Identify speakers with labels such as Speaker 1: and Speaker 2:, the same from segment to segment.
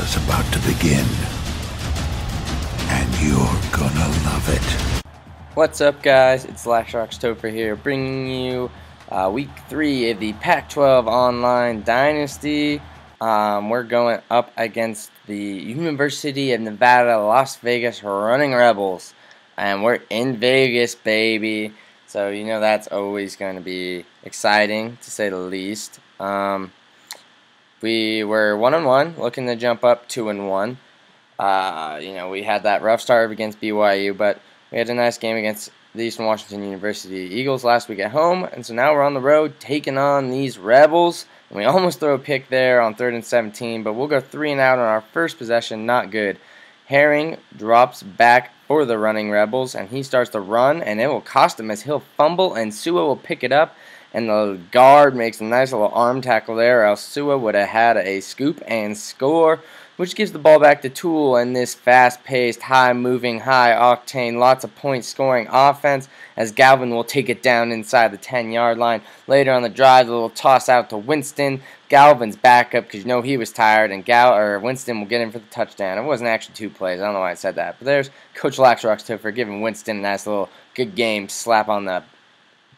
Speaker 1: is about to begin, and you're gonna love it.
Speaker 2: What's up, guys? It's Laxroxtopher here, bringing you week 3 of the Pac-12 Online Dynasty. We're going up against the University of Nevada, Las Vegas Running Rebels, and we're in Vegas, baby. So you know that's always going to be exciting, to say the least. We were 1-1, looking to jump up 2-1. You know, we had that rough start against BYU, but we had a nice game against the Eastern Washington University Eagles last week at home, and so now we're on the road taking on these Rebels. And we almost throw a pick there on 3rd and 17, but we'll go 3 and out on our first possession. Not good. Herring drops back for the running Rebels, and he starts to run, and it will cost him as he'll fumble, and Ncaa will pick it up. And the guard makes a nice little arm tackle there, or else Ncaa would have had a scoop and score, which gives the ball back to Toole in this fast-paced, high-moving, high-octane, lots of points-scoring offense, as Galvin will take it down inside the 10-yard line. Later on the drive, a little toss out to Winston. Galvin's back up because you know he was tired, and Winston will get in for the touchdown. It wasn't actually 2 plays. I don't know why I said that. But there's Coach Laxroxtopher giving Winston a nice little good game slap on the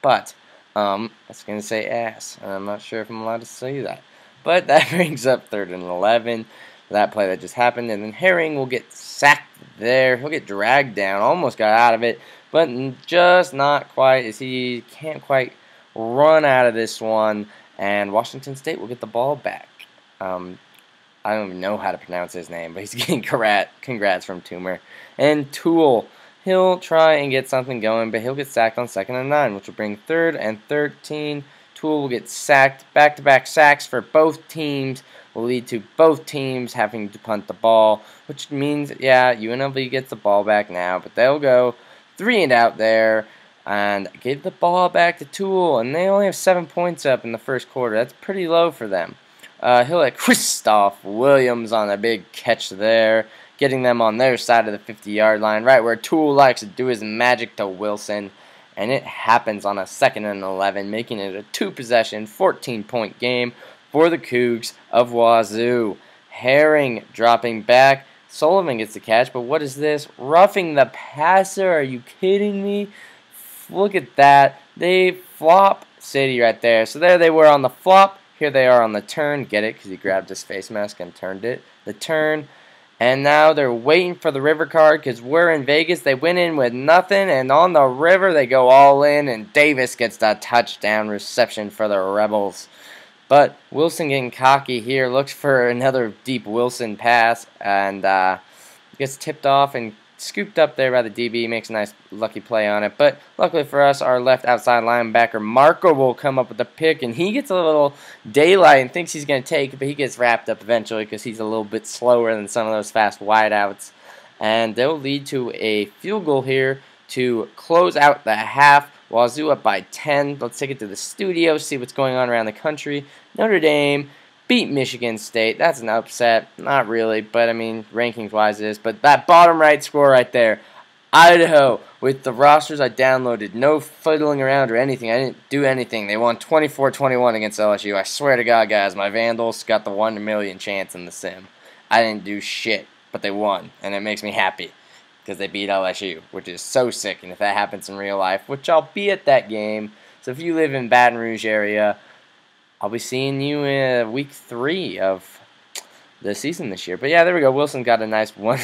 Speaker 2: butt. I was going to say ass, and I'm not sure if I'm allowed to say that. But that brings up 3rd and 11. That play that just happened, and then Herring will get sacked there. He'll get dragged down, almost got out of it, but just not quite, as he can't quite run out of this one, and Washington State will get the ball back. I don't even know how to pronounce his name, but he's getting congrats from Toomer. And Toole, he'll try and get something going, but he'll get sacked on 2nd and 9, which will bring 3rd and 13. Toole will get sacked. Back-to-back sacks for both teams will lead to both teams having to punt the ball, which means, yeah, UNLV gets the ball back now, but they'll go 3 and out there and give the ball back to Toole, and they only have 7 points up in the first quarter. That's pretty low for them. He'll let Christoph Williams on a big catch there, getting them on their side of the 50-yard line, right where Toole likes to do his magic to Wilson. And it happens on a 2nd and 11, making it a 2-possession, 14-point game for the Cougs of Wazoo. Herring dropping back. Sullivan gets the catch, but what is this? Roughing the passer? Are you kidding me? Look at that. They flop City right there. So there they were on the flop. Here they are on the turn. Get it? Because he grabbed his face mask and turned it. The turn. And now they're waiting for the river card because we're in Vegas. They went in with nothing, and on the river they go all in, and Davis gets the touchdown reception for the Rebels. But Wilson getting cocky here, looks for another deep Wilson pass, and gets tipped off and scooped up there by the DB, makes a nice lucky play on it. But luckily for us, our left outside linebacker, Marco, will come up with a pick, and he gets a little daylight and thinks he's going to take it, but he gets wrapped up eventually because he's a little bit slower than some of those fast wideouts. And they'll lead to a field goal here to close out the half. Wazoo up by 10. Let's take it to the studio, see what's going on around the country. Notre Dame beat Michigan State. That's an upset. Not really, but I mean, rankings-wise it is. But that bottom right score right there, Idaho, with the rosters I downloaded, no fiddling around or anything. I didn't do anything. They won 24-21 against LSU. I swear to God, guys, my Vandals got the 1 in a million chance in the sim. I didn't do shit, but they won, and it makes me happy because they beat LSU, which is so sick. And if that happens in real life, which I'll be at that game, so if you live in Baton Rouge area, I'll be seeing you in week 3 of the season this year. But yeah, there we go. Wilson got a nice one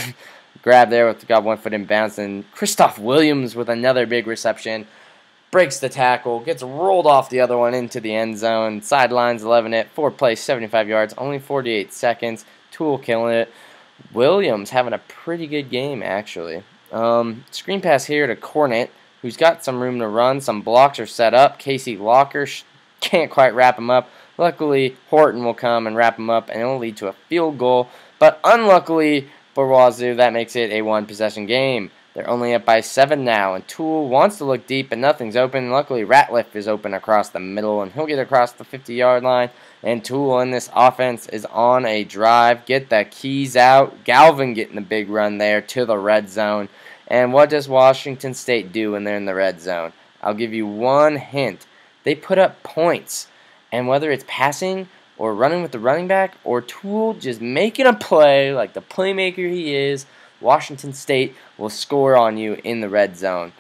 Speaker 2: grab there, got 1 foot in bounds, and Christoph Williams with another big reception breaks the tackle, gets rolled off the other one into the end zone. Sidelines 11 it, 4 plays, 75 yards, only 48 seconds. Toole killing it. Williams having a pretty good game actually. Screen pass here to Cornett, who's got some room to run. Some blocks are set up. Casey Locker can't quite wrap him up. Luckily, Horton will come and wrap him up, and it will lead to a field goal. But unluckily for Wazoo, that makes it a 1-possession game. They're only up by 7 now, and Toole wants to look deep, but nothing's open. Luckily, Ratliff is open across the middle, and he'll get across the 50-yard line. And Toole in this offense is on a drive. Get the keys out. Galvin getting the big run there to the red zone. And what does Washington State do when they're in the red zone? I'll give you one hint. They put up points. And whether it's passing or running with the running back, or Toole just making a play like the playmaker he is. Washington State will score on you in the red zone.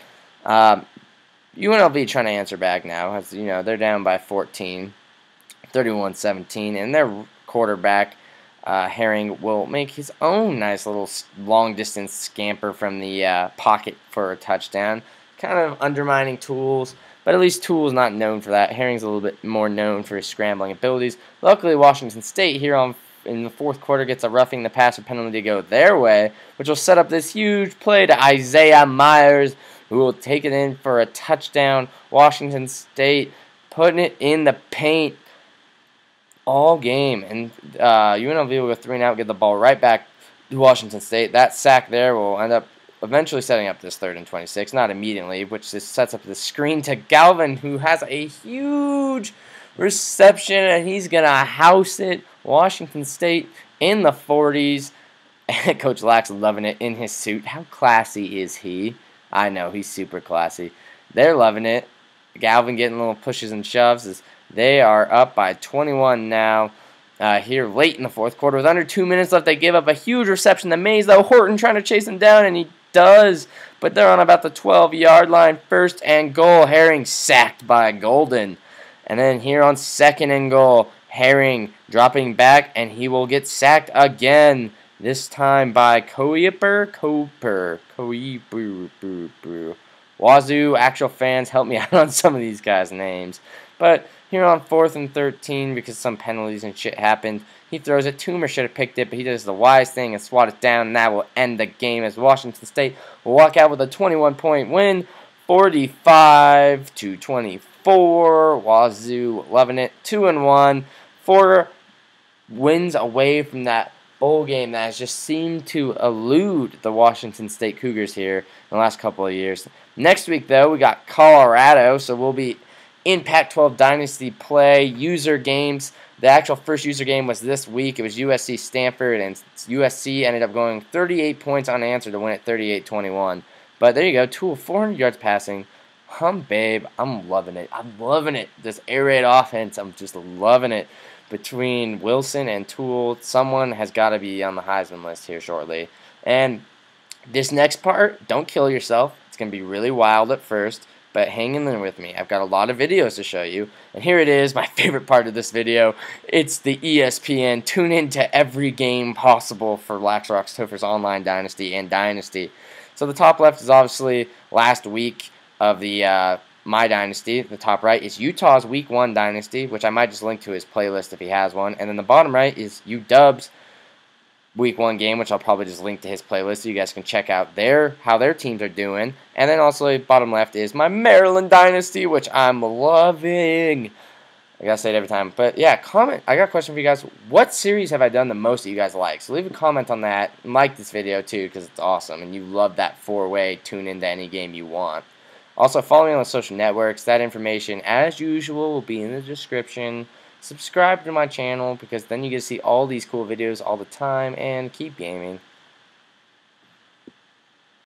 Speaker 2: UNLV trying to answer back now. As you know, they're down by 14, 31-17, and their quarterback, Herring, will make his own nice little long-distance scamper from the pocket for a touchdown. Kind of undermining Toole's, but at least Toole's not known for that. Herring's a little bit more known for his scrambling abilities. Luckily, Washington State here in the fourth quarter gets a roughing the passer penalty to go their way, which will set up this huge play to Isaiah Myers, who will take it in for a touchdown. Washington State putting it in the paint all game, and UNLV will go 3 and out, get the ball right back to Washington State. That sack there will end up eventually setting up this 3rd and 26, not immediately, which just sets up the screen to Galvin, who has a huge reception, and he's going to house it. Washington State in the 40s. Coach Lax loving it in his suit. How classy is he? I know, he's super classy. They're loving it. Galvin getting little pushes and shoves as they are up by 21 now. Here late in the fourth quarter with under 2 minutes left, they give up a huge reception to Mays, though. Horton trying to chase him down, and he does, but they're on about the 12-yard line. 1st and goal. Herring sacked by Golden. And then here on 2nd and goal, Herring dropping back, and he will get sacked again. This time by Coper. Wazoo, actual fans, help me out on some of these guys' names. But here on 4th and 13, because some penalties and shit happened, he throws it. Toomer should have picked it, but he does the wise thing and swat it down, and that will end the game as Washington State will walk out with a 21-point win, 45-24. Wazoo loving it, 2-1, 4 wins away from that bowl game that has just seemed to elude the Washington State Cougars here in the last couple of years. Next week, though, we got Colorado, so we'll be in Pac-12 Dynasty play, user games. The actual first user game was this week. It was USC-Stanford, and USC ended up going 38 points unanswered to win it 38-21. But there you go, Toole, 400 yards passing. Babe, I'm loving it. I'm loving it. This air raid offense, I'm just loving it. Between Wilson and Toole, someone has got to be on the Heisman list here shortly. And this next part, don't kill yourself. It's going to be really wild at first, but hang in there with me. I've got a lot of videos to show you. And here it is, my favorite part of this video. It's the ESPN. Tune in to every game possible for Laxroxtopher's Online Dynasty and Dynasty. So the top left is obviously last week of the My Dynasty. The top right is Utah's Week 1 Dynasty, which I might just link to his playlist if he has one. And then the bottom right is UW's Week 1 game, which I'll probably just link to his playlist so you guys can check out how their teams are doing. And then also bottom left is my Maryland Dynasty, which I'm loving. I gotta say it every time. But yeah, comment. I got a question for you guys. What series have I done the most that you guys like? So leave a comment on that. And like this video too, because it's awesome. And you love that 4-way tune into any game you want. Also, follow me on the social networks. That information, as usual, will be in the description. Subscribe to my channel, because then you get to see all these cool videos all the time, and keep gaming.